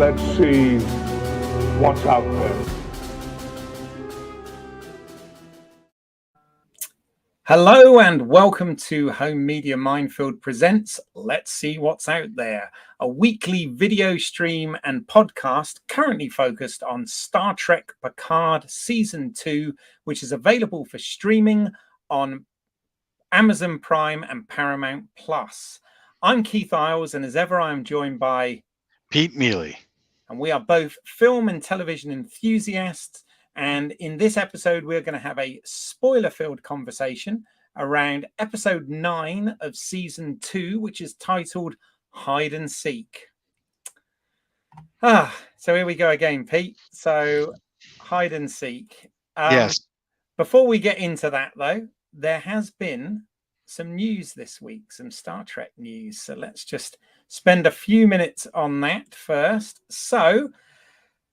Let's see what's out there. Hello and welcome to Home Media Minefield presents Let's See What's Out There, a weekly video stream and podcast currently focused on Star Trek Picard Season 2, which is available for streaming on Amazon Prime and Paramount Plus. I'm Keith Isles, and as ever I am joined by Pete Mealy. And we are both film and television enthusiasts. And in this episode, we're going to have a spoiler-filled conversation around episode 9 of season 2, which is titled Hide and Seek. So here we go again, Pete. So Hide and Seek. Yes. Before we get into that, though, there has been some news this week, some Star Trek news. So let's just spend a few minutes on that first. So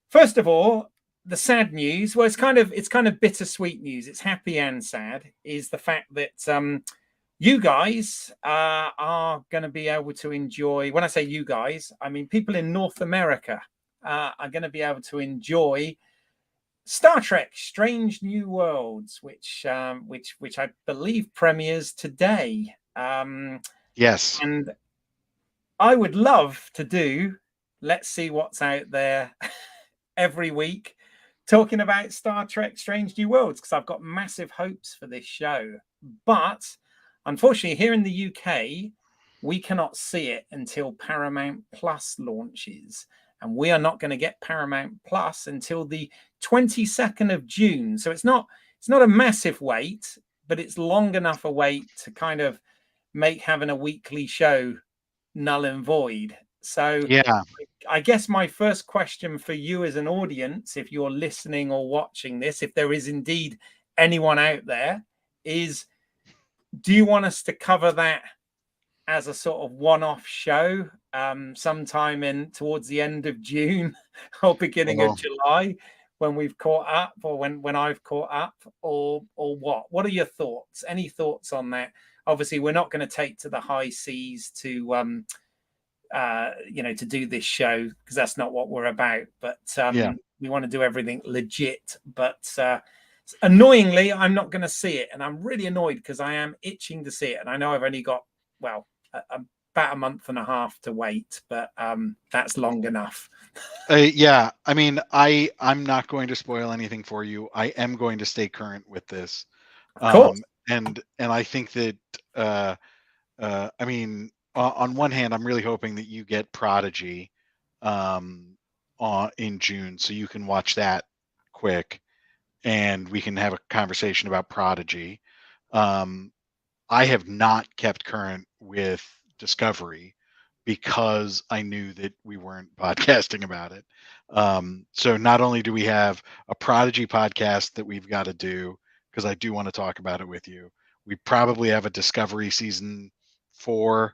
first of all, the sad news, well, it's kind of bittersweet news. It's happy and sad, is the fact that you guys are going to be able to enjoy, when I say you guys, I mean people in North America are going to be able to enjoy Star Trek Strange New Worlds, which I believe premieres today. Yes. And I would love to do Let's See What's Out There every week, talking about Star Trek Strange New Worlds, because I've got massive hopes for this show. But unfortunately, here in the UK, we cannot see it until Paramount Plus launches. And we are not going to get Paramount Plus until the 22nd of June. So it's not a massive wait, but it's long enough a wait to kind of make having a weekly show null and void. So yeah, I guess my first question for you as an audience, if you're listening or watching this, if there is indeed anyone out there, is do you want us to cover that as a sort of one-off show sometime towards the end of June or beginning of July when we've caught up, or when I've caught up, or what? What are your thoughts? Any thoughts on that? Obviously, we're not going to take to the high seas to to do this show, because that's not what we're about. But we want to do everything legit. But annoyingly, I'm not going to see it, and I'm really annoyed because I am itching to see it, and I know I've only got about a month and a half to wait, but that's long enough. Yeah, I mean, I'm not going to spoil anything for you. I am going to stay current with this. Of course. And I think that I mean, on one hand, I'm really hoping that you get Prodigy in June, so you can watch that quick and we can have a conversation about Prodigy. I have not kept current with Discovery because I knew that we weren't podcasting about it. So not only do we have a Prodigy podcast that we've got to do, because I do want to talk about it with you, we probably have a Discovery season 4,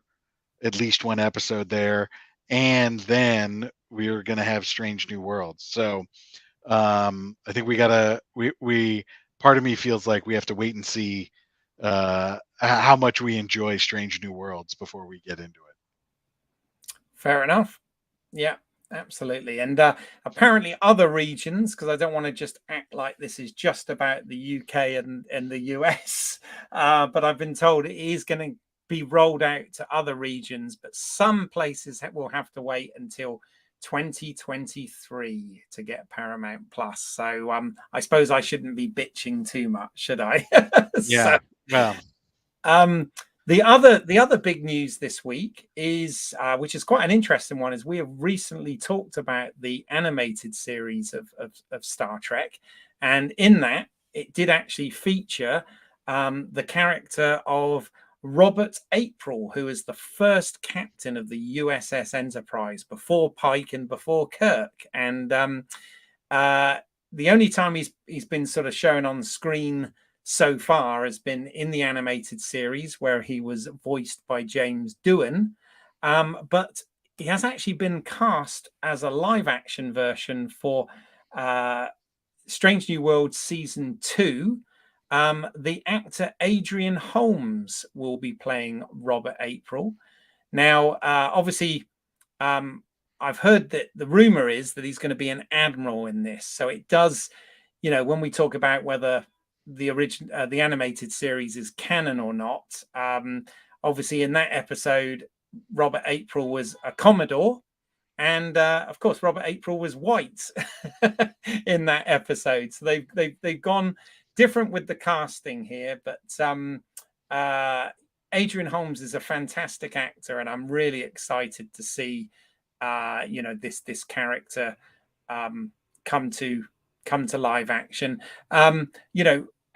at least one episode there, and then we're going to have Strange New Worlds. So I think we part of me feels like we have to wait and see how much we enjoy Strange New Worlds before we get into it. Fair enough. Yeah, absolutely. And apparently other regions, because I don't want to just act like this is just about the UK and the US, but I've been told it is going to be rolled out to other regions, but some places will have to wait until 2023 to get Paramount Plus. So I suppose I shouldn't be bitching too much, should I? Yeah. Well. The other big news this week is, which is quite an interesting one, is we have recently talked about the animated series of Star Trek, and in that it did actually feature the character of Robert April, who is the first captain of the USS Enterprise before Pike and before Kirk. And the only time he's been sort of shown on screen so far has been in the animated series, where he was voiced by James Doohan. But he has actually been cast as a live action version for Strange New Worlds Season 2. The actor Adrian Holmes will be playing Robert April. Now, obviously, I've heard that the rumor is that he's going to be an admiral in this. So it does, when we talk about whether the the animated series is canon or not, obviously in that episode, Robert April was a Commodore. And of course, Robert April was white in that episode. So they've gone different with the casting here. But Adrian Holmes is a fantastic actor, and I'm really excited to see this character come to live action.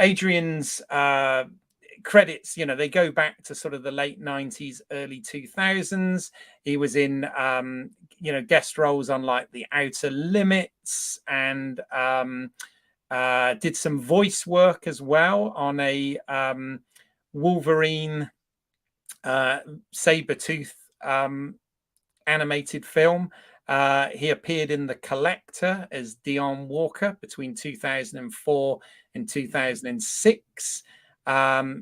Adrian's credits, they go back to sort of the late 90s, early 2000s. He was in guest roles on like The Outer Limits, and did some voice work as well on a Wolverine Sabretooth animated film. He appeared in The Collector as Dion Walker between 2004 and 2006.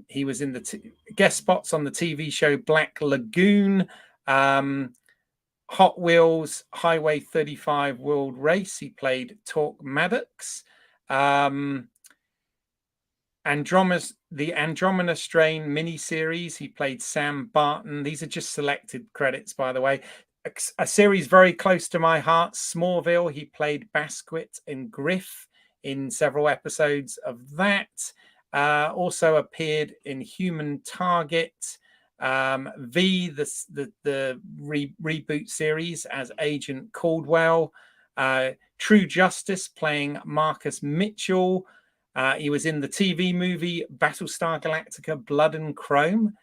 He was in the guest spots on the TV show Black Lagoon, Hot Wheels Highway 35 World Race. He played Torque Maddox. The Andromeda Strain miniseries, he played Sam Barton. These are just selected credits, by the way. A series very close to my heart, Smallville. He played Basquet and Griff in several episodes of that. Also appeared in Human Target, V, the reboot series as Agent Caldwell. True Justice, playing Marcus Mitchell. He was in the TV movie Battlestar Galactica Blood and Chrome,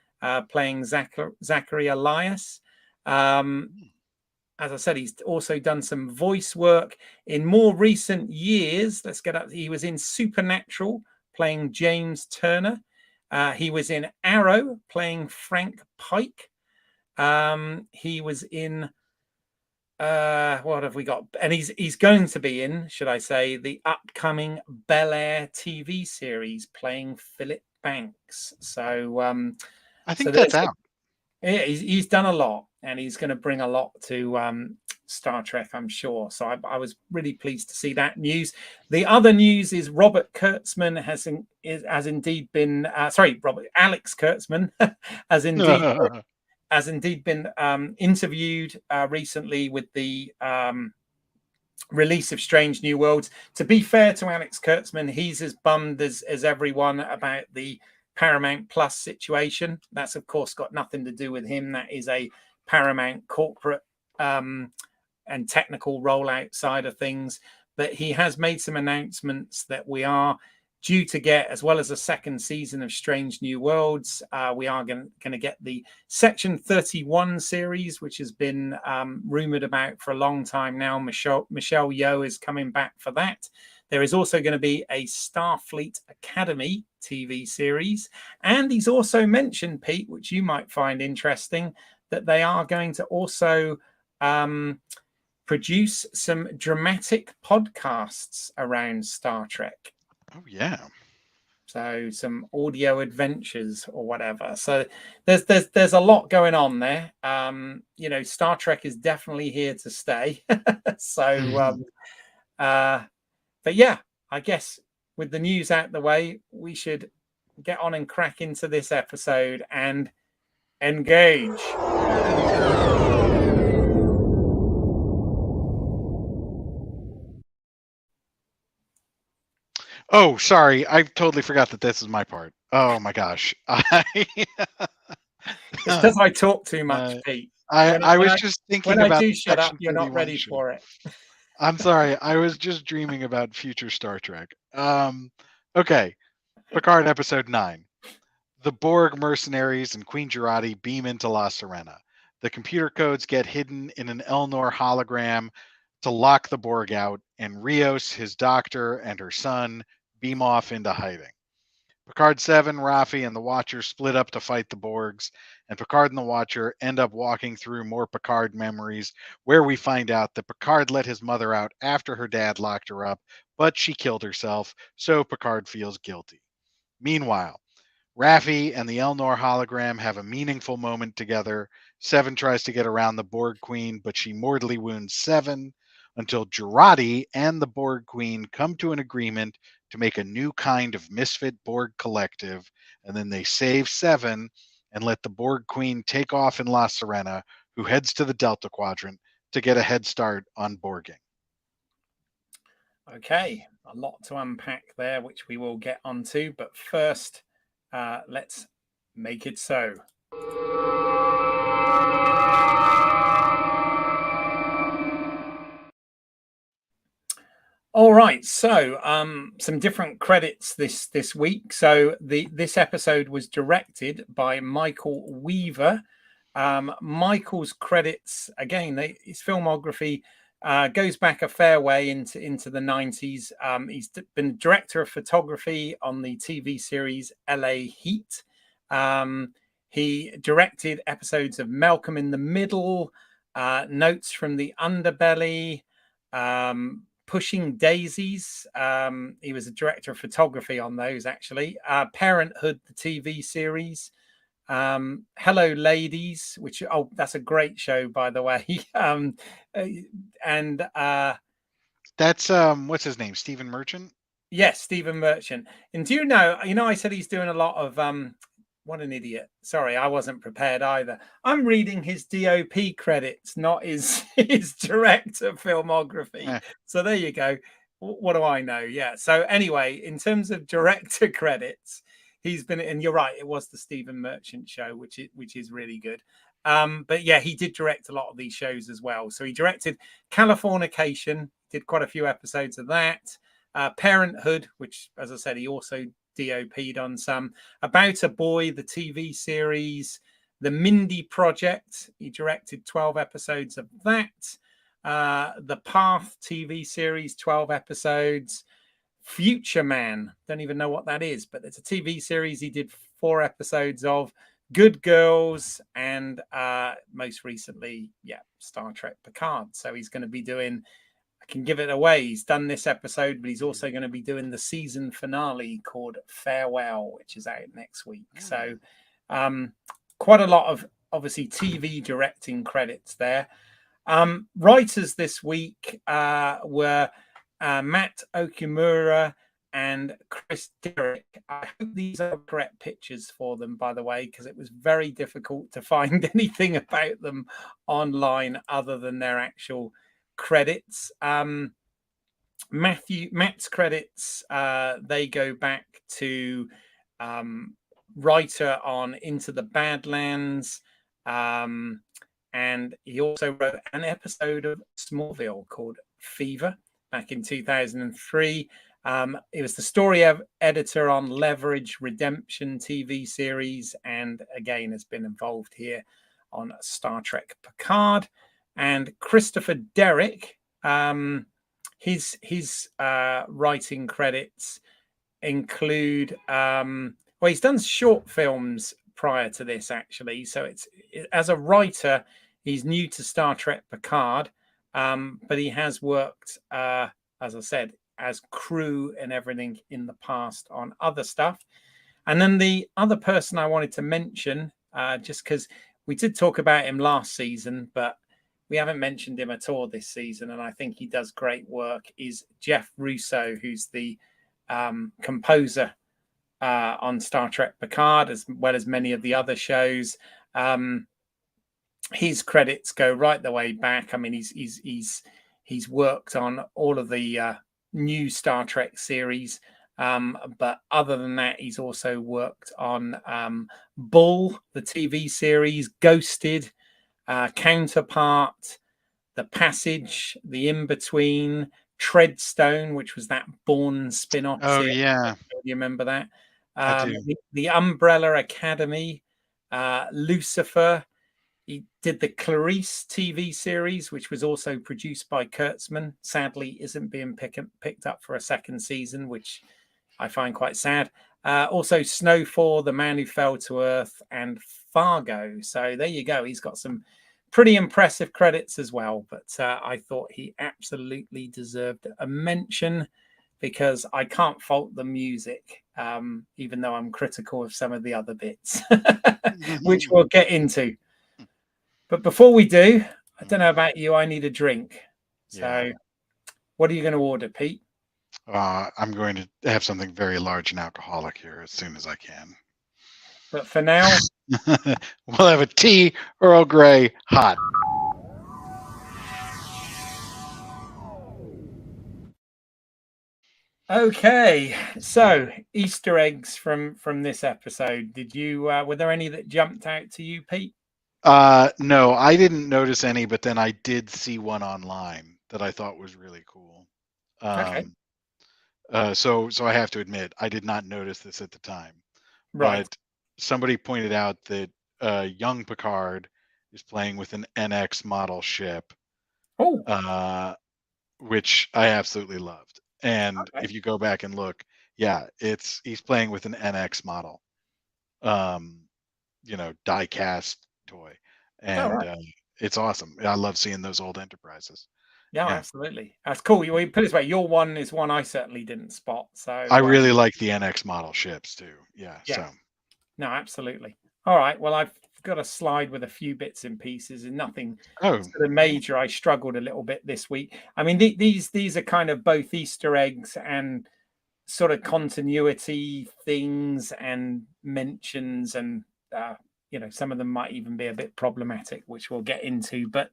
playing Zachary Elias. As I said, he's also done some voice work in more recent years. Let's get up. He was in Supernatural, playing James Turner. He was in Arrow, playing Frank Pike. He was in what have we got? And he's going to be in, should I say, the upcoming Bel Air TV series, playing Philip Banks. So I think that's out. Yeah, he's done a lot, and he's going to bring a lot to Star Trek, I'm sure. So I was really pleased to see that news. The other news is Robert Kurtzman has indeed been Alex Kurtzman has indeed been interviewed recently with the release of Strange New Worlds. To be fair to Alex Kurtzman, he's as bummed as everyone about the Paramount Plus situation. That's of course got nothing to do with him. That is a Paramount corporate and technical rollout side of things. But he has made some announcements that we are due to get, as well as a second season of Strange New Worlds. We are going to get the Section 31 series, which has been rumored about for a long time now. Michelle Yeoh is coming back for that. There is also going to be a Starfleet Academy TV series. And he's also mentioned, Pete, which you might find interesting, that they are going to also produce some dramatic podcasts around Star Trek. Oh, yeah. So some audio adventures or whatever. So there's a lot going on there. Star Trek is definitely here to stay. So, but yeah, I guess with the news out the way, we should get on and crack into this episode and engage. Oh, sorry. I totally forgot that this is my part. Oh my gosh. It's because I talk too much, Pete. I was just thinking about. When I do shut up, you're not ready for it. I'm sorry. I was just dreaming about future Star Trek. Okay. Picard episode 9. The Borg mercenaries and Queen Jurati beam into La Sirena. The computer codes get hidden in an Elnor hologram to lock the Borg out, and Rios, his doctor, and her son beam off into hiding. Picard 7, Raffi, and the Watcher split up to fight the Borgs, and Picard and the Watcher end up walking through more Picard memories, where we find out that Picard let his mother out after her dad locked her up, but she killed herself, so Picard feels guilty. Meanwhile, Raffi and the Elnor hologram have a meaningful moment together. Seven tries to get around the Borg Queen, but she mortally wounds Seven until Jurati and the Borg Queen come to an agreement to make a new kind of misfit Borg collective, and then they save Seven and let the Borg Queen take off in La Sirena, who heads to the Delta Quadrant to get a head start on Borging. Okay, a lot to unpack there, which we will get onto. But first, let's make it so. All right, so some different credits this week. So this episode was directed by Michael Weaver. Michael's credits, again, his filmography goes back a fair way into the 90s. He's been director of photography on the TV series LA Heat. He directed episodes of Malcolm in the Middle, Notes from the Underbelly, Pushing Daisies. He was a director of photography on those, actually. Parenthood, the TV series. Hello Ladies, which, oh, that's a great show, by the way. And that's what's his name, Stephen Merchant? Yes, Stephen Merchant. And do you know, I said he's doing a lot of what an idiot. Sorry, I wasn't prepared either. I'm reading his DOP credits, not his director filmography. So there you go. What do I know? Yeah. So anyway, in terms of director credits, he's been, and you're right, it was the Stephen Merchant show, which is really good. But yeah, he did direct a lot of these shows as well. So he directed Californication, did quite a few episodes of that. Parenthood, which, as I said, he also DOP'd on some. About a Boy, the TV series. The Mindy Project, he directed 12 episodes of that. The Path TV series, 12 episodes. Future Man, don't even know what that is, but it's a TV series he did 4 episodes of. Good Girls, and most recently, Star Trek Picard. So he's going to be doing, I can give it away, he's done this episode, but he's also going to be doing the season finale called Farewell, which is out next week. So quite a lot of, obviously, TV directing credits there. Writers this week were Matt Okumura and Chris Derrick. I hope these are correct pictures for them, by the way, because it was very difficult to find anything about them online other than their actual credits. Matt's credits, they go back to writer on Into the Badlands, and he also wrote an episode of Smallville called Fever back in 2003. He was the story editor on Leverage Redemption TV series, and again has been involved here on Star Trek Picard. And Christopher Derrick, his writing credits include, he's done short films prior to this, actually. So it's, as a writer, he's new to Star Trek Picard, but he has worked, as I said, as crew and everything in the past on other stuff. And then the other person I wanted to mention, just because we did talk about him last season, but we haven't mentioned him at all this season, and I think he does great work, is Jeff Russo, who's the composer on Star Trek Picard, as well as many of the other shows. His credits go right the way back. I mean, he's worked on all of the new Star Trek series, but other than that, he's also worked on Bull, the TV series, Ghosted, Counterpart, The Passage, The In-Between, Treadstone, which was that Bourne spin-off series. Yeah. You remember that? I do. The Umbrella Academy, Lucifer. He did the Clarice TV series, which was also produced by Kurtzman. Sadly, isn't being picked up for a second season, which I find quite sad. Also, Snowfall, The Man Who Fell to Earth, and Fargo. So there you go. He's got some pretty impressive credits as well. But I thought he absolutely deserved a mention because I can't fault the music, even though I'm critical of some of the other bits, which we'll get into. But before we do, I don't know about you, I need a drink. So what are you going to order, Pete? I'm going to have something very large and alcoholic here as soon as I can. But for now, we'll have a tea Earl Grey hot. okay. So Easter eggs from this episode. Did you were there any that jumped out to you, Pete? No, I didn't notice any, but then I did see one online that I thought was really cool. Okay. So I have to admit, I did not notice this at the time. Right. But somebody pointed out that young Picard is playing with an NX model ship, which I absolutely loved. And if you go back and look, he's playing with an NX model, die cast toy, and it's awesome. I love seeing those old Enterprises. Yeah, absolutely. That's cool. You put it this way, your one is one I certainly didn't spot. So I really like the NX model ships too. Yeah. So no, absolutely. All right. Well, I've got a slide with a few bits and pieces and nothing sort of major. I struggled a little bit this week. I mean, these are kind of both Easter eggs and sort of continuity things and mentions, and some of them might even be a bit problematic, which we'll get into. But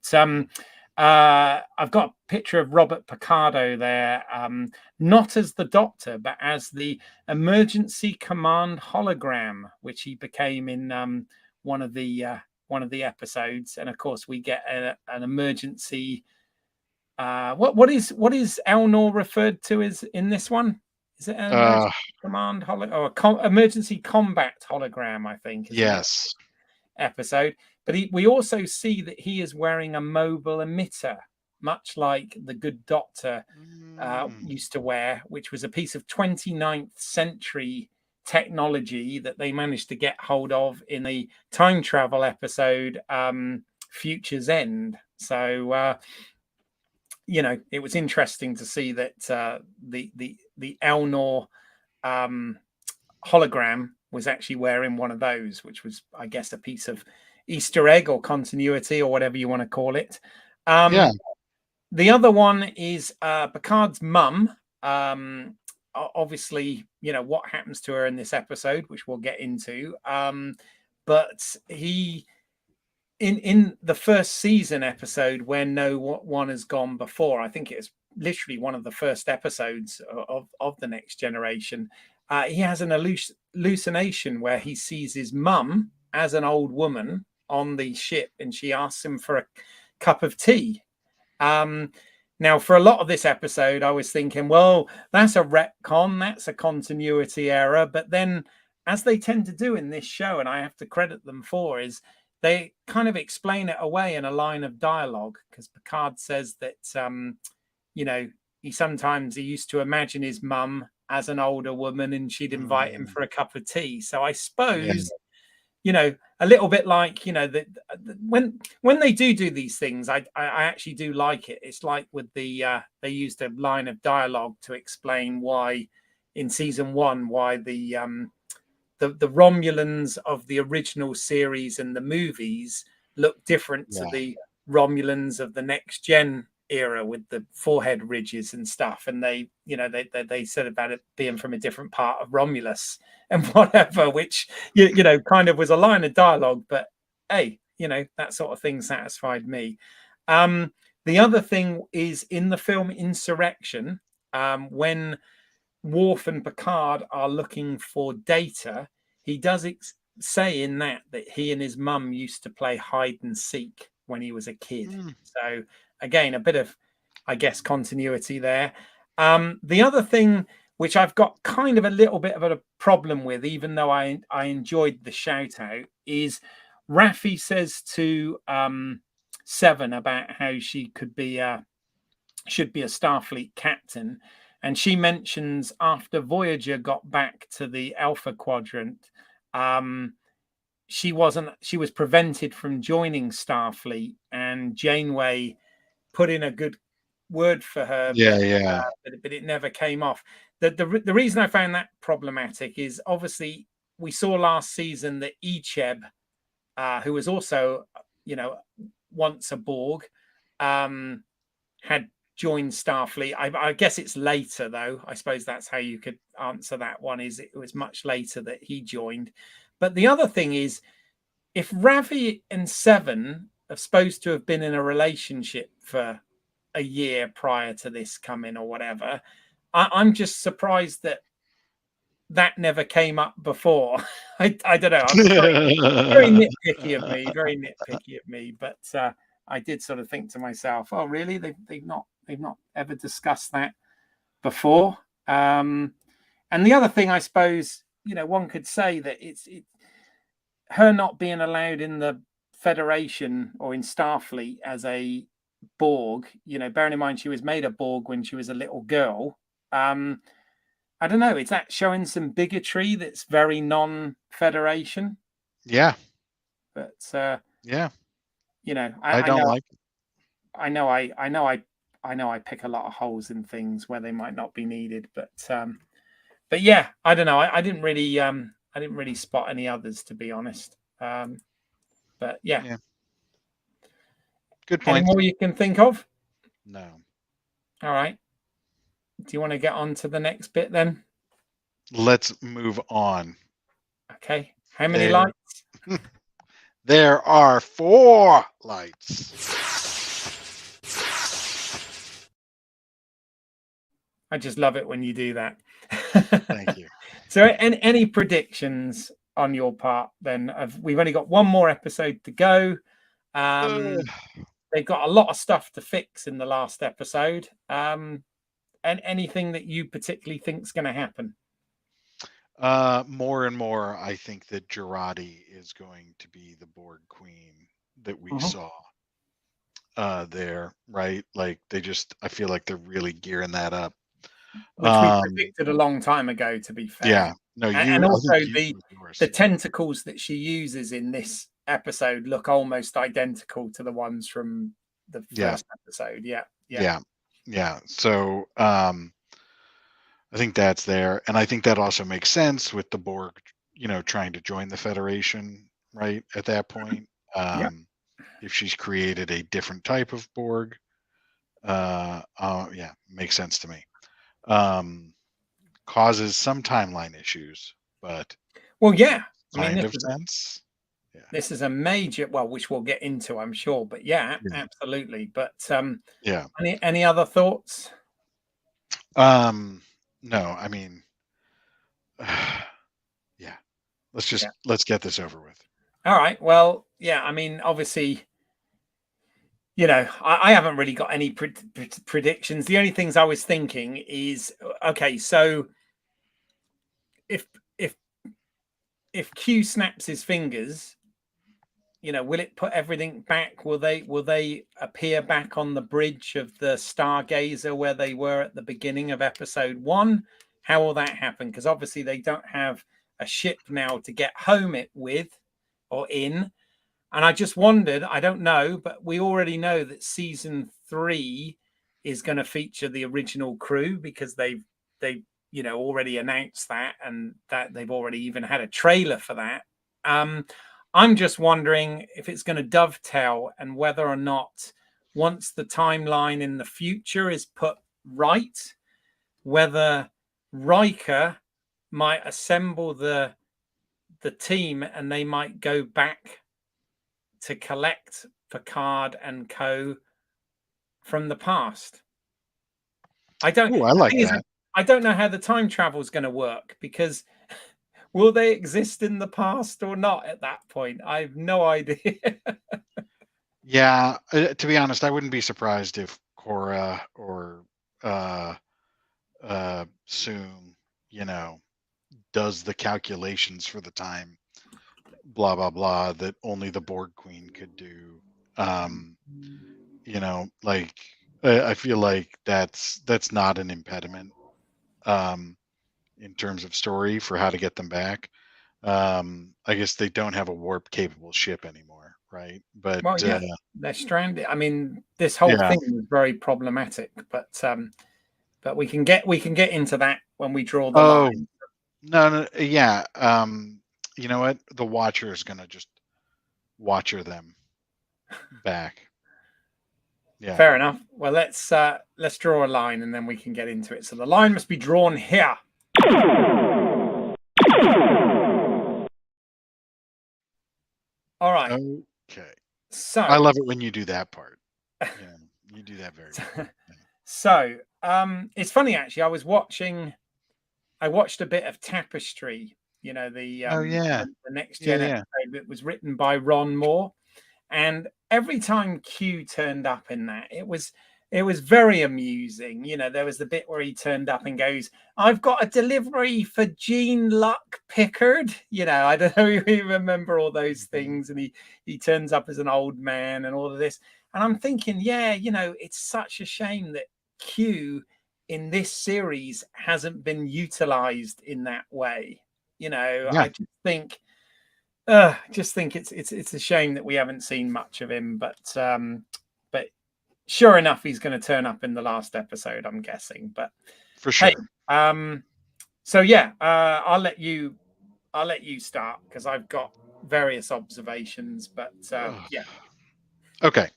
I've got a picture of Robert Picardo there, not as the Doctor, but as the emergency command hologram, which he became in one of the episodes. And of course, we get an emergency. What is Elnor referred to as in this one? Is it an emergency command emergency combat hologram? I think. Yes. Episode, but we also see that he is wearing a mobile emitter, much like the Good Doctor used to wear, which was a piece of 29th century technology that they managed to get hold of in the time travel episode Future's End. So it was interesting to see that the Elnor hologram was actually wearing one of those, which was, I guess, a piece of Easter egg or continuity or whatever you want to call it. The other one is Picard's mum. Obviously, what happens to her in this episode, which we'll get into. But he, in the first season episode where no one has gone before, I think it's literally one of the first episodes of the Next Generation. He has an hallucination where he sees his mum as an old woman on the ship, and she asks him for a cup of tea. Now, for a lot of this episode, I was thinking, well, that's a retcon, that's a continuity error. But then, as they tend to do in this show, and I have to credit them for, is they kind of explain it away in a line of dialogue, because Picard says that, he used to imagine his mum as an older woman and she'd invite him for a cup of tea. So I suppose, a little bit like, when they do these things, I actually do like it. It's like with they used a line of dialogue to explain why in season 1, why the Romulans of the original series and the movies look different to the Romulans of the Next Gen era with the forehead ridges and stuff, and they said about it being from a different part of Romulus and whatever, which kind of was a line of dialogue, but hey, that sort of thing satisfied me. The other thing is in the film Insurrection, when Worf and Picard are looking for data, he does say in that he and his mum used to play hide and seek when he was a kid. So again, a bit of, I guess, continuity there. The other thing which I've got kind of a little bit of a problem with, even though I enjoyed the shout out, is Raffi says to Seven about how she should be a Starfleet captain. And she mentions after Voyager got back to the Alpha Quadrant, she was prevented from joining Starfleet, and Janeway put in a good word for her. Yeah. But it never came off. The reason I found that problematic is obviously we saw last season that Icheb, who was also, once a Borg, had joined Starfleet. I guess it's later, though. I suppose that's how you could answer that one, is it was much later that he joined. But the other thing is, if Ravi and Seven are supposed to have been in a relationship for a year prior to this coming or whatever, I'm just surprised that never came up before. I don't know. I'm very nitpicky of me. But I did sort of think to myself, oh, really? They've not ever discussed that before. And the other thing, I suppose, one could say that it's her not being allowed in the Federation or in Starfleet as a Borg. Bearing in mind she was made a Borg when she was a little girl. I don't know. Is that showing some bigotry that's very non-Federation? Yeah. But yeah. I don't know, like it. I know I pick a lot of holes in things where they might not be needed, but yeah, I don't know. I didn't really spot any others, to be honest. But yeah. Good point. Any more you can think of? No. All right. Do you want to get on to the next bit then? Let's move on. Okay. How many lights? There are 4 lights. I just love it when you do that. Thank you. So, any predictions on your part then? We've only got one more episode to go. They've got a lot of stuff to fix in the last episode. And anything that you particularly think is going to happen? More and more, I think that Girardi is going to be the Borg Queen that we saw there, right? Like I feel like they're really gearing that up. Which we predicted a long time ago, to be fair. Yeah. No, and also the tentacles that she uses in this episode look almost identical to the ones from the first episode. Yeah. So I think that's there, and I think that also makes sense with the Borg, trying to join the Federation, right? At that point, if she's created a different type of Borg, makes sense to me. Causes some timeline issues, but kind of sense. Yeah. This is a major, which we'll get into, I'm sure, but absolutely. But any other thoughts? No, I mean, let's get this over with. All right. Well, I mean, obviously, I haven't really got any predictions. The only things I was thinking is, okay, so if Q snaps his fingers, will it put everything back? Will they appear back on the bridge of the Stargazer where they were at the beginning of episode 1? How will that happen? Because obviously they don't have a ship now to get home with or in. And I just wondered, I don't know, but we already know that season 3 is going to feature the original crew, because they've already announced that, and that they've already even had a trailer for that. I'm just wondering if it's going to dovetail, and whether or not, once the timeline in the future is put right, whether Riker might assemble the team and they might go back to collect Picard and co from the past. I don't know how the time travel is going to work, because will they exist in the past or not at that point? I have no idea. Yeah, to be honest, I wouldn't be surprised if Cora or Soong, does the calculations for the time, blah blah blah, that only the Borg Queen could do. I feel like that's not an impediment in terms of story for how to get them back. I guess they don't have a warp capable ship anymore, right? But Well, yeah, they're stranded. I mean, this whole yeah. thing was very problematic, but we can get into that when we draw the Oh, line. no, yeah. You know what? The Watcher is gonna just Watcher them back. Yeah. Fair enough. Well, let's draw a line and then we can get into it. So the line must be drawn here. All right. Okay. So I love it when you do that part. Yeah, you do that very well. Yeah. So it's funny actually. I watched a bit of Tapestry. You know, the Oh yeah. next Yeah, gen yeah. episode that was written by Ron Moore. And every time Q turned up in that, it was very amusing. You know, there was the bit where he turned up and goes, "I've got a delivery for Jean Luck Pickard." You know, I don't know if you remember all those things. And he turns up as an old man and all of this. And I'm thinking, yeah, you know, it's such a shame that Q in this series hasn't been utilized in that way. You know, Yeah. I just think it's a shame that we haven't seen much of him, but sure enough, he's going to turn up in the last episode, I'm guessing. But For sure. hey, so yeah, I'll let you start because I've got various observations, but yeah. Okay.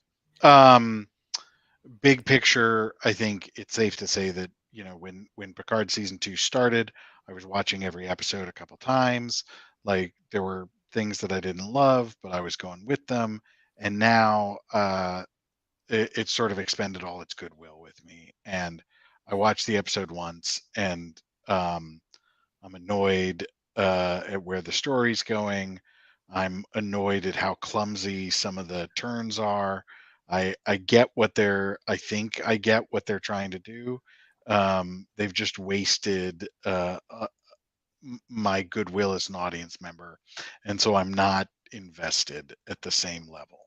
Big picture, I think it's safe to say that, you know, when Picard season 2 started, I was watching every episode a couple times. Like there were things that I didn't love, but I was going with them. And now it's sort of expended all its goodwill with me. And I watched the episode once, and I'm annoyed at where the story's going. I'm annoyed at how clumsy some of the turns are. I get what I think I get what they're trying to do. They've just wasted my goodwill as an audience member, and so I'm not invested at the same level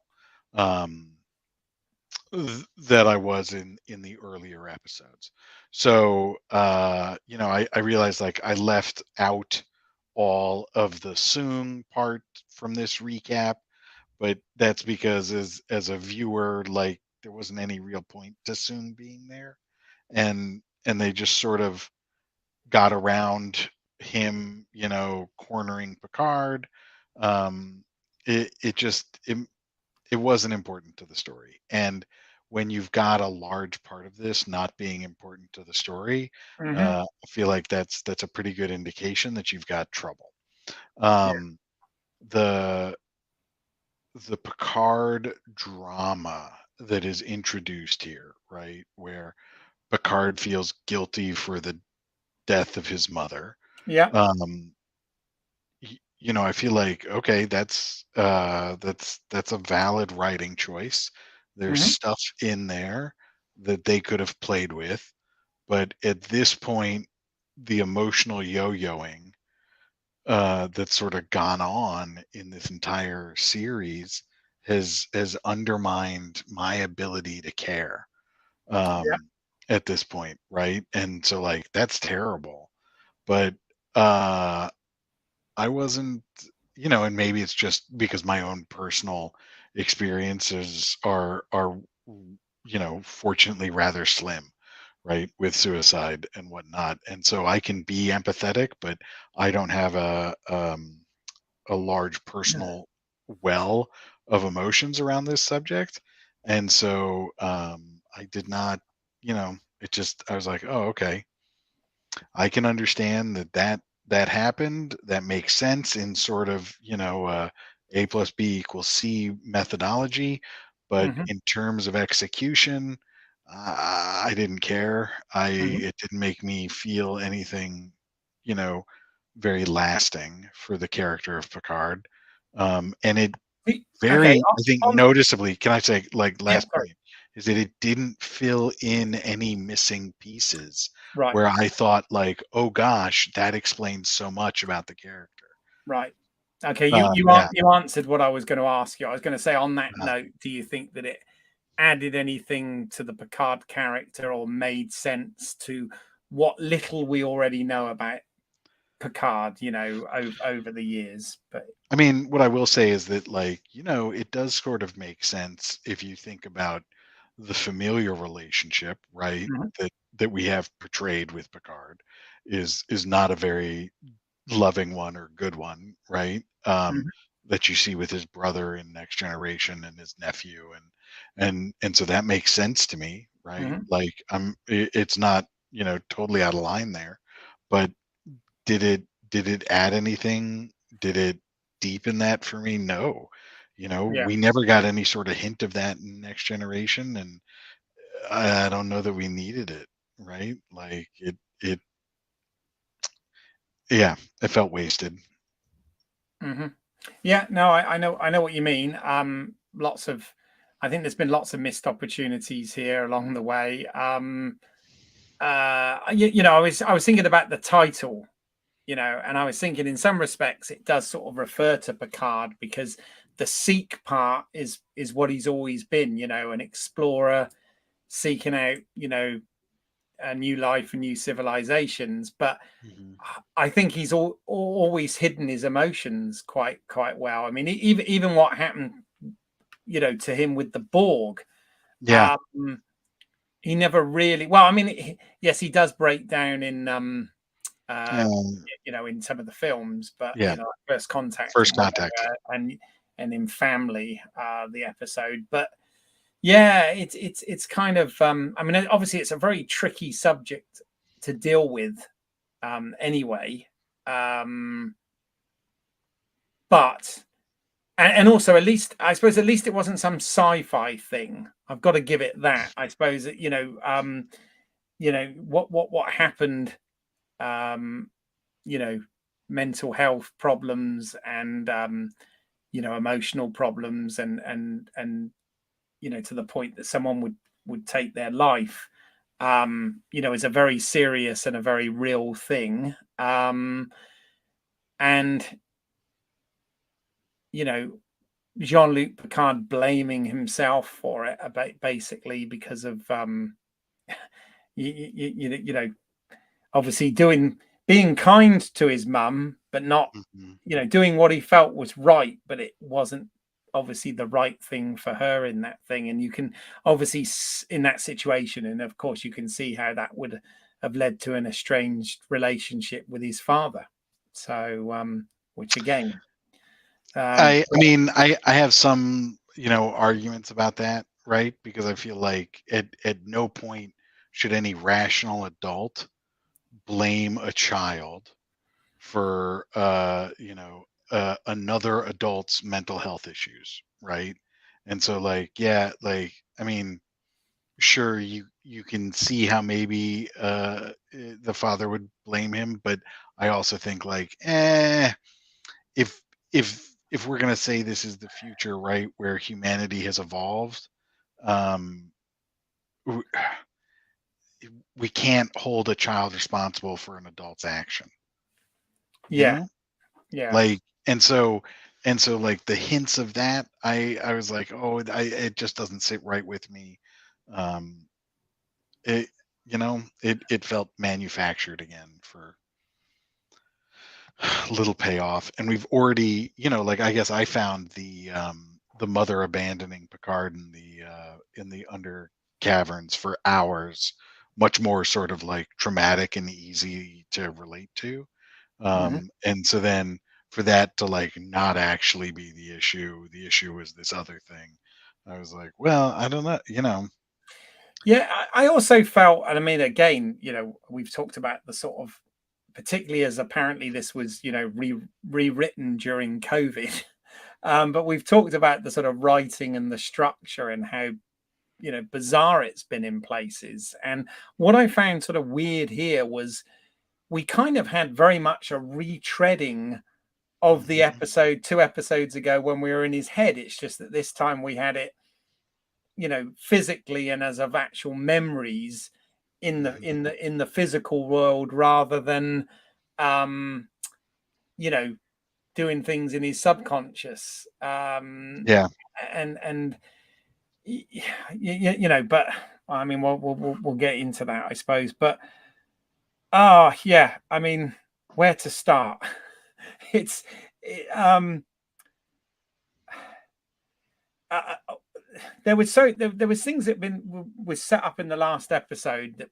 that I was in the earlier episodes. So you know, I realized like I left out all of the Soong part from this recap, but that's because as a viewer, like there wasn't any real point to Soong being there, and they just sort of got around him, you know, cornering Picard. Um, it just it wasn't important to the story. And when you've got a large part of this not being important to the story, Mm-hmm. I feel like that's a pretty good indication that you've got trouble. Yeah. The the Picard drama that is introduced here, right, where Picard feels guilty for the death of his mother. Yeah. Um, you know, I feel like okay, that's a valid writing choice. There's Mm-hmm. stuff in there that they could have played with, but at this point, the emotional yo-yoing that's sort of gone on in this entire series has undermined my ability to care Yeah. um, at this point, right? And so, like, that's terrible. But uh, I wasn't, you know, and maybe it's just because my own personal experiences are you know, fortunately rather slim, right, with suicide and whatnot, and so I can be empathetic, but I don't have a large personal well of emotions around this subject, and so I did not, you know, it just I was like, oh, okay, I can understand that happened. That makes sense in sort of, you know, A plus B equals C methodology. But Mm-hmm. in terms of execution, I didn't care. Mm-hmm. It didn't make me feel anything, you know, very lasting for the character of Picard. And it Okay. very, I think, On, noticeably, can I say, like, yeah. last Sorry. point, is that it didn't fill in any missing pieces Right. where I thought, like, oh gosh, that explains so much about the character. Right. Okay. Yeah. You answered what I was going to ask you. I was going to say on that uh, note, do you think that it added anything to the Picard character or made sense to what little we already know about Picard, you know, over the years. But I mean, what I will say is that, like, you know, it does sort of make sense if you think about the familiar relationship, right? Mhm, That we have portrayed with Picard is not a very loving one or good one, right? mhm, That you see with his brother in Next Generation and his nephew, and so that makes sense to me, right? mhm. Like, it's not, you know, totally out of line there, but did it add anything? Did it deepen that for me? No. You know, Yeah. we never got any sort of hint of that in Next Generation, and I don't know that we needed it, right? Like, it yeah, it felt wasted. Mhm. Yeah, no, I know what you mean. Lots of, I think there's been lots of missed opportunities here along the way. You know, I was thinking about the title, you know, and I was thinking in some respects it does sort of refer to Picard because the seek part is what he's always been, you know, an explorer seeking out, you know, a new life and new civilizations. But Mhm. I think he's always hidden his emotions quite well. I mean, even what happened, you know, to him with the Borg, Yeah. um, he never really. Well, I mean, yes, he does break down in, Um, you know, in some of the films, but yeah. you know, First Contact First and Contact. whatever, and in Family, the episode. But yeah, it's kind of. I mean, obviously, it's a very tricky subject to deal with. Anyway, um, but and also at least I suppose at least it wasn't some sci-fi thing. I've got to give it that. I suppose that, you know what happened, um, you know, mental health problems and you know, emotional problems and you know, to the point that someone would take their life, you know, is a very serious and a very real thing. And you know, Jean-Luc Picard blaming himself for it, basically because of you know, obviously being kind to his mum, but not, Mhm. you know, doing what he felt was right, but it wasn't obviously the right thing for her in that thing. And you can obviously in that situation, and of course you can see how that would have led to an estranged relationship with his father. So, which again, I mean, I have some, you know, arguments about that, right? Because I feel like at no point should any rational adult blame a child for, you know, another adult's mental health issues, right? And so, like, yeah, like, I mean, sure, you can see how maybe the father would blame him, but I also think, like, if if we're gonna say this is the future, right, where humanity has evolved, um, w- we can't hold a child responsible for an adult's action, you yeah, know? yeah, Like, and so like the hints of that, I was like, oh, it just doesn't sit right with me. Um, it you know, it felt manufactured again for little payoff, and we've already, you know, like, I guess I found the mother abandoning Picard in the under caverns for hours much more sort of like traumatic and easy to relate to. mhm. And so then for that to like not actually be the issue was this other thing. I was like, well, I don't know, you know. Yeah. I also felt, and I mean, again, you know, we've talked about the sort of, particularly as apparently this was, you know, rewritten during COVID. But we've talked about the sort of writing and the structure and how, you know, bizarre it's been in places. And what I found sort of weird here was we kind of had very much a retreading of the Mhm, episode 2 episodes ago when we were in his head. It's just that this time we had it, you know, physically and as of actual memories in the mhm. in the physical world rather than um you know, doing things in his subconscious. Yeah. And you know, but I mean, we'll get into that, I suppose. But yeah, I mean, where to start. It's there was things that was set up in the last episode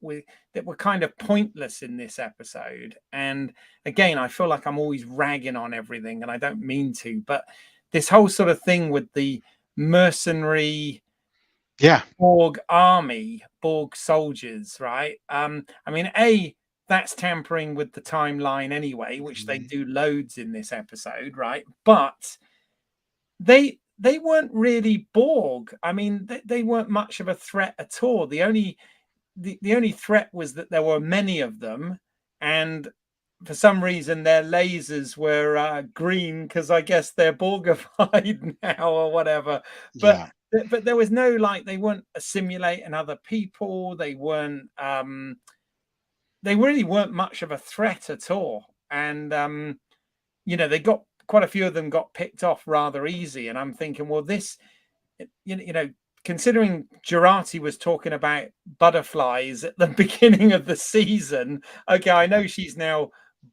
that were kind of pointless in this episode. And again, I feel like I'm always ragging on everything, and I don't mean to, but this whole sort of thing with the mercenary Borg army, Borg soldiers, right? I mean, that's tampering with the timeline anyway, which they do loads in this episode, right? But they weren't really Borg. I mean, they weren't much of a threat at all. The only threat was that there were many of them, and for some reason their lasers were green, because I guess they're Borgified now or whatever. But there was no, like, they weren't assimilating other people. They weren't. They really weren't much of a threat at all. And they got quite a few of them got picked off rather easy. And I'm thinking, well, this, considering Jurati was talking about butterflies at the beginning of the season. Okay, I know she's now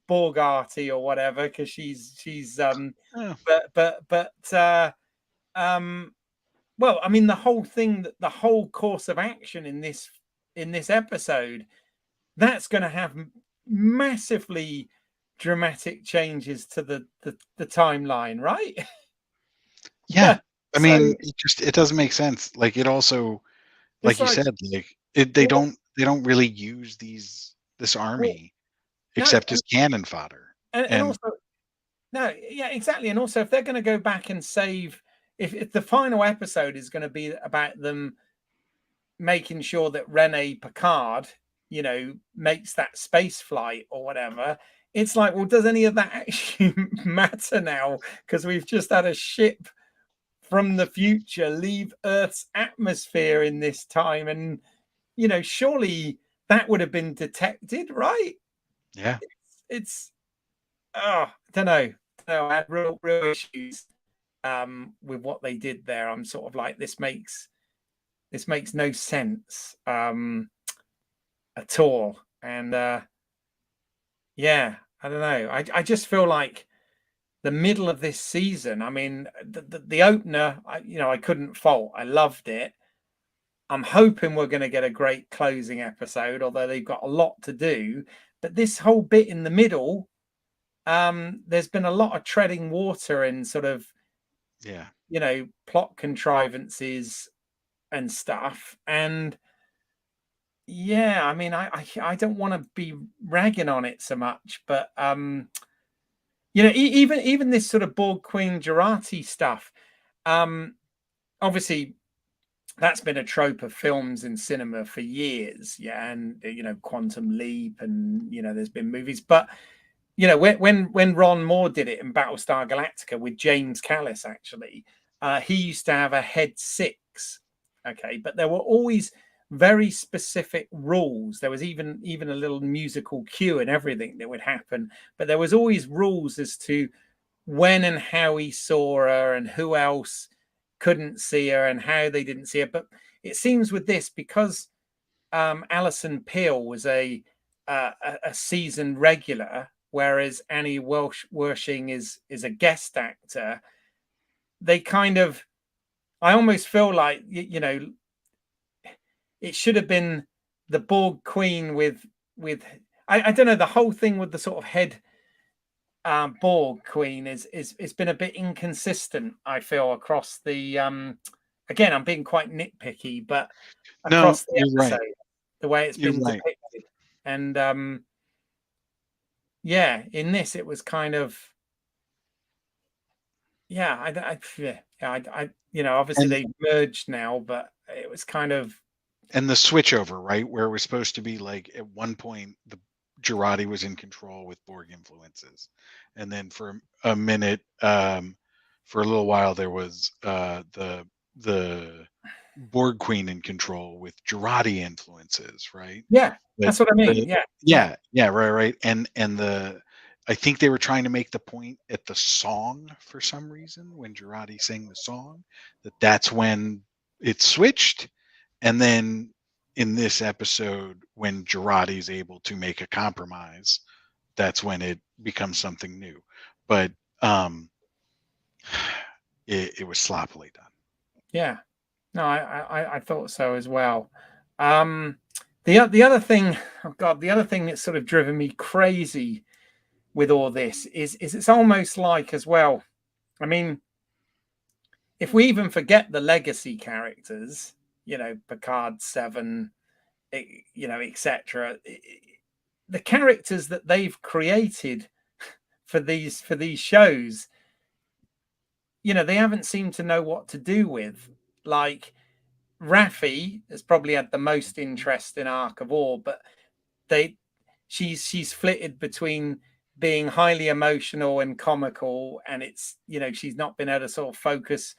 Borgati or whatever, because she's well, I mean, the whole thing, the whole course of action in this episode, that's going to have massively dramatic changes to the timeline, right? Yeah. I mean, it doesn't make sense. Like, it also, like you said, like they don't really use this army except as cannon fodder. And also, no, yeah, exactly. And also, if they're going to go back and save, if the final episode is going to be about them making sure that Rene Picard, makes that space flight or whatever, it's like, well, does any of that actually matter now? Because we've just had a ship from the future leave Earth's atmosphere in this time, and surely that would have been detected, right? Yeah. It's I don't know. I had real issues with what they did there. I'm sort of like, this makes no sense at all. And yeah, I don't know. I just feel like the middle of this season, I mean, the opener, I couldn't fault. I loved it. I'm hoping we're going to get a great closing episode, although they've got a lot to do. But this whole bit in the middle, there's been a lot of treading water and sort of, plot contrivances and stuff. And yeah, I mean, I don't want to be ragging on it so much, but even this sort of Borg Queen Jurati stuff, obviously that's been a trope of films in cinema for years. Yeah. And, Quantum Leap, and, there's been movies, but, when Ron Moore did it in Battlestar Galactica with James Callis, actually, he used to have a head 6. Okay. But there were always very specific rules. There was even a little musical cue and everything that would happen, but there was always rules as to when and how he saw her and who else couldn't see her and how they didn't see her. But it seems with this, because Alison Peel was a season regular, whereas Annie Wershing is a guest actor, they kind of, I almost feel like, it should have been the Borg Queen with I don't know, the whole thing with the sort of head Borg Queen is been a bit inconsistent, I feel, across the again, I'm being quite nitpicky, but across the episode, the way it's been depicted. And yeah, in this it was kind of, obviously they've merged now, but it was kind of, and the switchover, right, where it was supposed to be like, at one point the Jurati was in control with Borg influences, and then for a minute, for a little while, there was the Borg Queen in control with Jurati influences, right? Yeah, that's what I mean. Right. And I think they were trying to make the point at the song, for some reason, when Jurati sang the song, that's when it switched. And then in this episode, when Jurati is able to make a compromise, that's when it becomes something new. But it was sloppily done. Yeah, no, I thought so as well. The other thing, oh God, the other thing that's sort of driven me crazy with all this is it's almost like as well. I mean, if we even forget the legacy characters, Picard 7, etc., the characters that they've created for these shows, they haven't seemed to know what to do with. Like Raffi has probably had the most interesting arc of all, but she's flitted between being highly emotional and comical, and it's she's not been able to sort of focus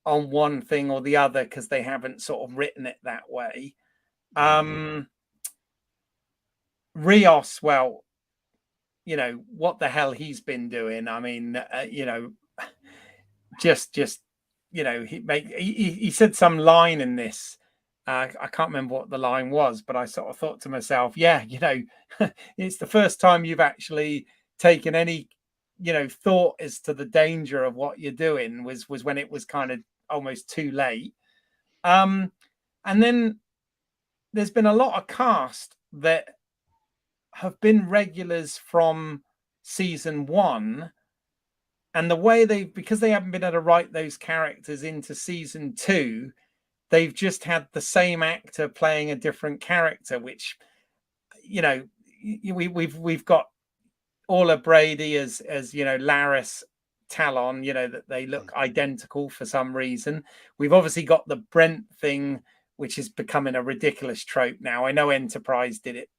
on one thing or the other because they haven't sort of written it that way. Rios, well, what the hell he's been doing. I mean, just he said some line in this. I can't remember what the line was, but I sort of thought to myself, yeah, it's the first time you've actually taken any, thought as to the danger of what you're doing was when it was kind of almost too late. And then there's been a lot of cast that have been regulars from season 1. And the way because they haven't been able to write those characters into season 2, they've just had the same actor playing a different character, which, we've got Orla Brady as Laris Talon, that they look identical for some reason. We've obviously got the Brent thing, which is becoming a ridiculous trope now. I know Enterprise did it,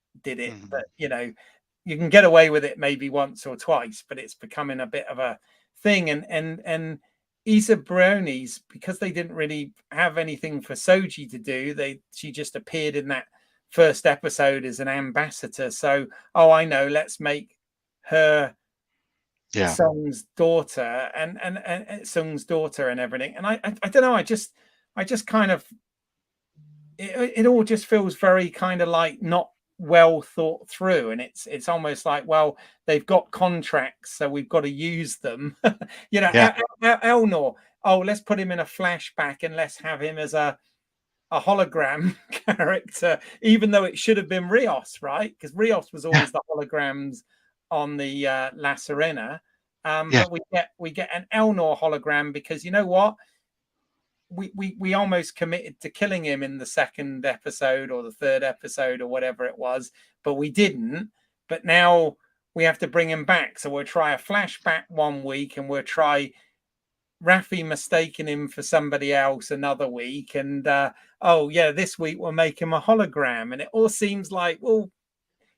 but you can get away with it maybe once or twice, but it's becoming a bit of a thing. And Isa Briones, because they didn't really have anything for Soji to do, she just appeared in that first episode as an ambassador. So, I know, let's make her Sung's daughter and Sung's daughter and everything. And I don't know, I just kind of it all just feels very kind of like not well thought through, and it's almost like, well, they've got contracts, so we've got to use them. Elnor, let's put him in a flashback and let's have him as a hologram character, even though it should have been Rios, right? Because Rios was always the holograms on the La Serena. But we get an Elnor hologram because you know what? We almost committed to killing him in the second episode or the third episode or whatever it was, but we didn't. But now we have to bring him back. So we'll try a flashback one week and we'll try Raffi mistaking him for somebody else another week. And this week we'll make him a hologram. And it all seems like, well,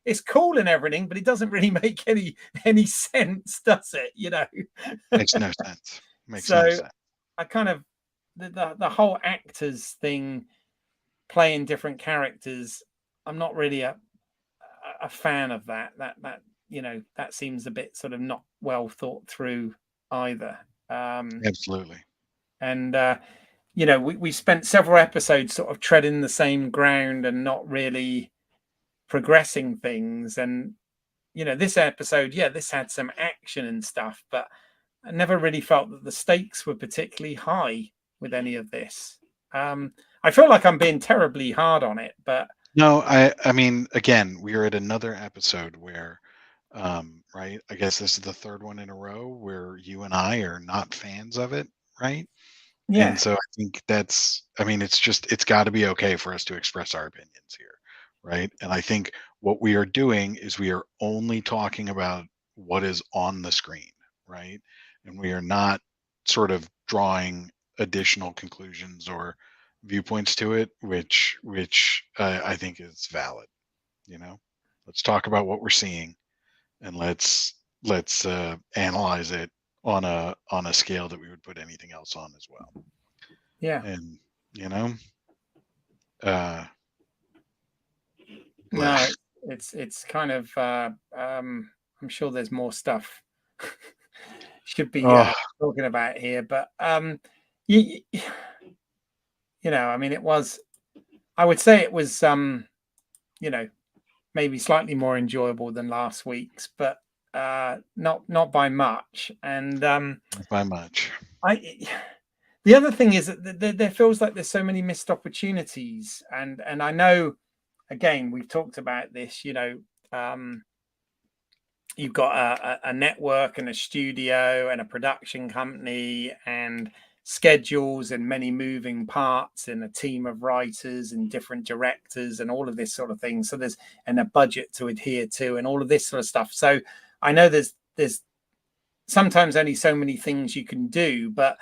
it's cool and everything, but it doesn't really make any sense, does it? Makes no sense. Makes no sense. I kind of the whole actors thing, playing different characters, I'm not really a fan of that. That seems a bit sort of not well thought through either. Absolutely. And we spent several episodes sort of treading the same ground and not really progressing things. And this episode, this had some action and stuff, but I never really felt that the stakes were particularly high with any of this. I feel like I'm being terribly hard on it, but no, I mean, again, we're at another episode where, right? I guess this is the third one in a row where you and I are not fans of it, right? Yeah. And so I think it's got to be okay for us to express our opinions here, right? And I think what we are doing is we are only talking about what is on the screen, right? And we are not sort of drawing additional conclusions or viewpoints to it, which I think is valid. Let's talk about what we're seeing, and let's analyze it on a scale that we would put anything else on as well. Yeah. And no, it's kind of I'm sure there's more stuff should be talking about here, but I mean, I would say it was maybe slightly more enjoyable than last week's, but not by much. And Not by much. the other thing is that there feels like there's so many missed opportunities, and I know, again, we've talked about this. You've got a network and a studio and a production company and schedules and many moving parts and a team of writers and different directors and all of this sort of thing. So there's a budget to adhere to and all of this sort of stuff. So I know there's sometimes only so many things you can do, but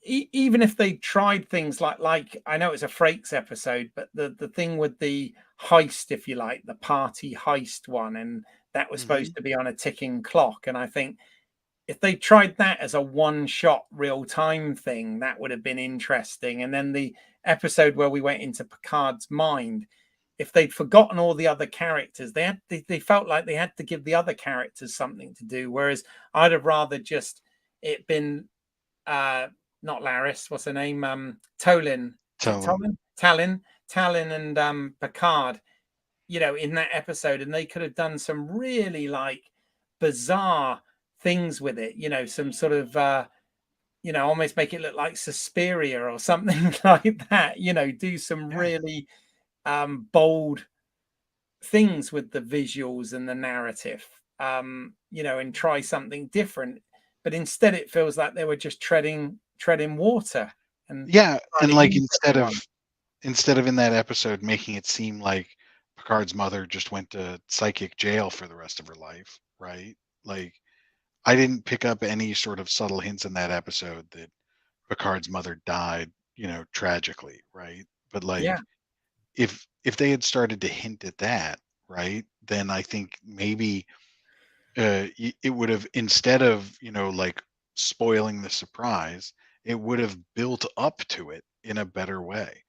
even if they tried things like I know it's a Frakes episode, but the thing with the heist, if you like, the party heist one, and that was supposed to be on a ticking clock. And I think if they tried that as a one-shot real-time thing, that would have been interesting. And then the episode where we went into Picard's mind, if they'd forgotten all the other characters, they felt like they had to give the other characters something to do. Whereas I'd have rather just it been not Laris, what's her name? Tallinn and Picard, in that episode, and they could have done some really like bizarre things with it, some sort of almost make it look like Suspiria or something like that, do some really bold things with the visuals and the narrative, and try something different. But instead it feels like they were just treading water. And like instead of in that episode making it seem like Picard's mother just went to psychic jail for the rest of her life, right? Like, I didn't pick up any sort of subtle hints in that episode that Picard's mother died, tragically, right? But like, if they had started to hint at that, right, then I think maybe it would have, instead of like spoiling the surprise, it would have built up to it in a better way.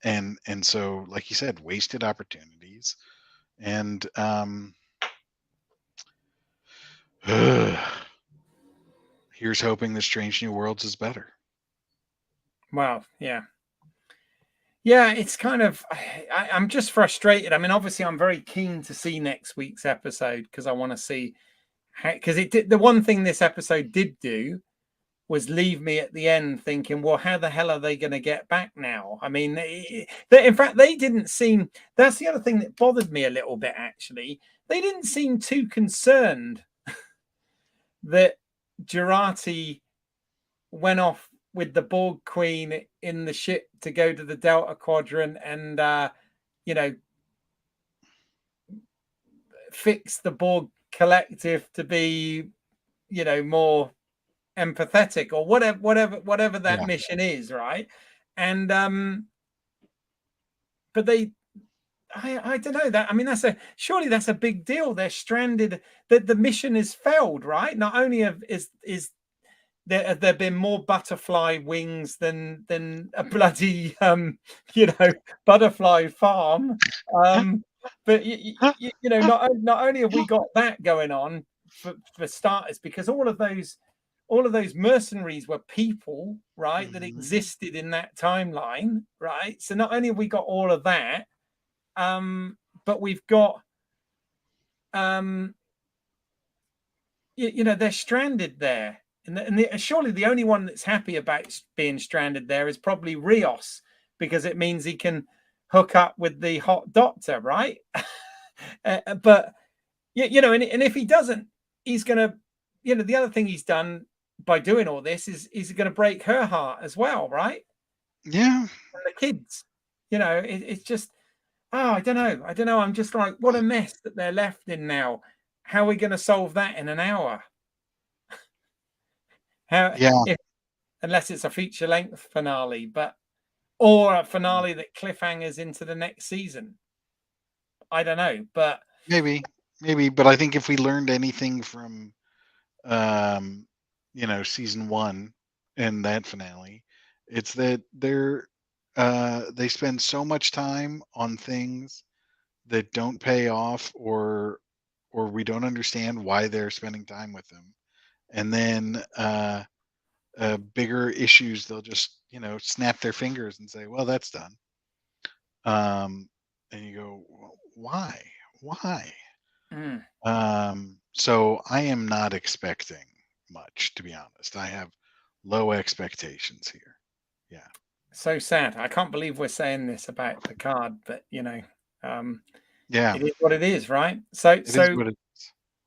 And so, like you said, wasted opportunities. And here's hoping the Strange New Worlds is better. Wow. Yeah, it's kind of, I'm just frustrated. I mean, obviously, I'm very keen to see next week's episode because I want to see how, because it did, the one thing this episode did do was leave me at the end thinking, well, how the hell are they going to get back now? I mean, in fact, they didn't seem, that's the other thing that bothered me a little bit, actually. They didn't seem too concerned that Jurati went off with the Borg Queen in the ship to go to the Delta Quadrant and, fix the Borg collective to be, more empathetic or whatever that mission is, right? And but I don't know that. I mean, surely that's a big deal. They're stranded. That the mission is failed, right? Not only is there been more butterfly wings than a bloody butterfly farm, but not only have we got that going on for starters, because all of those mercenaries were people, right, that existed in that timeline, right? So not only have we got all of that, but we've got they're stranded there. And surely the only one that's happy about being stranded there is probably Rios, because it means he can hook up with the hot doctor, right? But and if he doesn't, he's gonna, the other thing he's done by doing all this is he's going to break her heart as well, right? Yeah. And the kids, it's just, I don't know. I'm just like, what a mess that they're left in now. How are we going to solve that in an hour? Unless it's a feature length finale, or a finale that cliffhangers into the next season. I don't know, but maybe. But I think if we learned anything from, season 1 and that finale, it's that they spend so much time on things that don't pay off, or we don't understand why they're spending time with them. And then bigger issues, they'll just snap their fingers and say, well, that's done. And you go, well, why So I am not expecting much, to be honest. I have low expectations here. Yeah. So sad. I can't believe we're saying this about Picard, but Yeah. it is what it is, right? So It is what it is.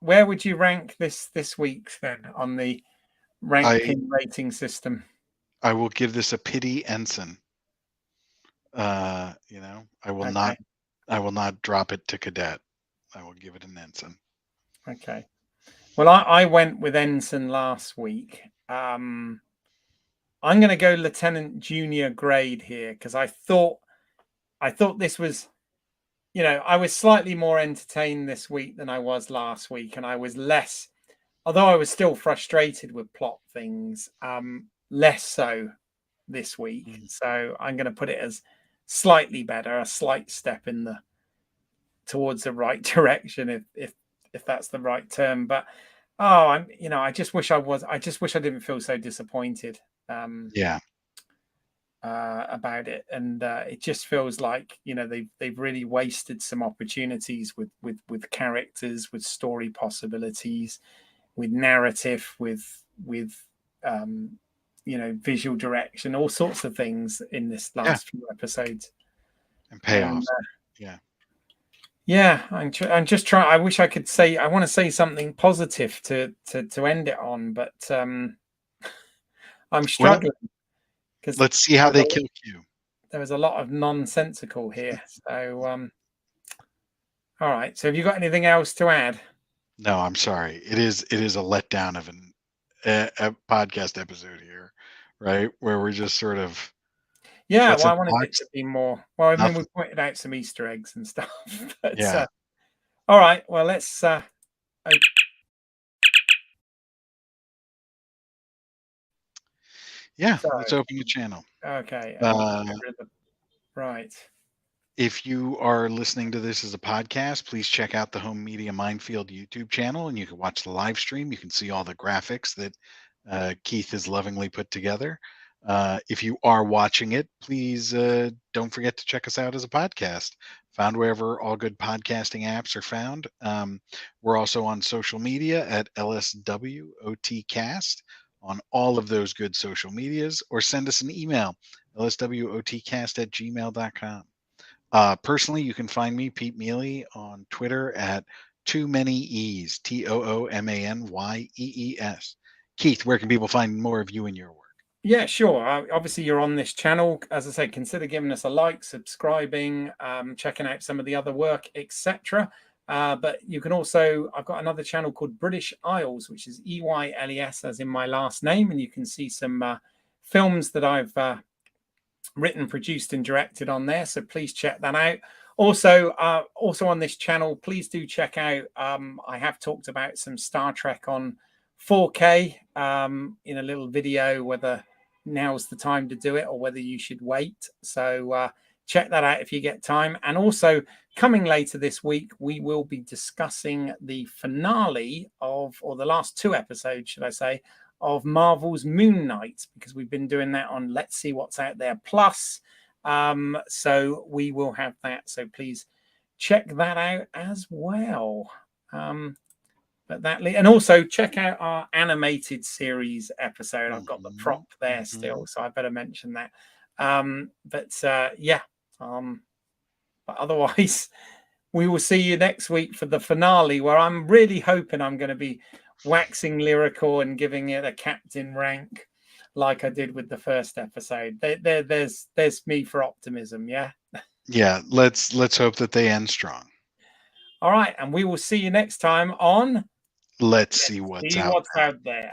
where would you rank this week then on the rank pin rating system? I will give this a pity ensign. I will not. I will not drop it to cadet. I will give it an ensign. Okay. Well, I went with ensign last week. I'm going to go lieutenant junior grade here because I thought this was, I was slightly more entertained this week than I was last week, and I was less, although I was still frustrated with plot things, less so this week. So I'm going to put it as slightly better, a slight step towards the right direction, if that's the right term. But I just wish I didn't feel so disappointed. About it, and it just feels like they've really wasted some opportunities with characters, with story possibilities, with narrative, with visual direction, all sorts of things in this last few episodes, and payoffs. I'm just trying. I wish I could say. I want to say something positive to end it on, but I'm struggling. Let's see how they kill Q. There was a lot of nonsensical here. So, all right. So, have you got anything else to add? No, I'm sorry. It is a letdown of a podcast episode here, right? Where we're just sort of. Yeah, well, I wanted it to be more. Well, I mean, we pointed out some Easter eggs and stuff. But, all right. Well, let's. Let's open the channel. Okay. Right. If you are listening to this as a podcast, please check out the Home Media Minefield YouTube channel, and you can watch the live stream. You can see all the graphics that Keith has lovingly put together. If you are watching it, please don't forget to check us out as a podcast. Found wherever all good podcasting apps are found. We're also on social media at LSWOTcast on all of those good social medias, or send us an email, lswotcast@gmail.com. Personally, you can find me, Pete Mealy, on Twitter at Too Many E's, TOOMANYEES. Keith, where can people find more of you and your work? Yeah, sure. Obviously, you're on this channel. As I said, consider giving us a like, subscribing, checking out some of the other work, etc. But you can also, I've got another channel called British Isles, which is EYLES, as in my last name. And you can see some films that I've written, produced, and directed on there. So please check that out. Also on this channel, please do check out, I have talked about some Star Trek on 4K in a little video, whether now's the time to do it or whether you should wait. So check that out if you get time. And also coming later this week, we will be discussing the finale or the last two episodes, should I say, of Marvel's Moon Knight, because we've been doing that on Let's See What's Out There Plus. So we will have that. So please check that out as well. And also check out our animated series episode. I've got the prop there still, so I better mention that. But otherwise, we will see you next week for the finale, where I'm really hoping I'm going to be waxing lyrical and giving it a captain rank, like I did with the first episode. There's me for optimism. Yeah. Let's hope that they end strong. All right, and we will see you next time on Let's see what's out there.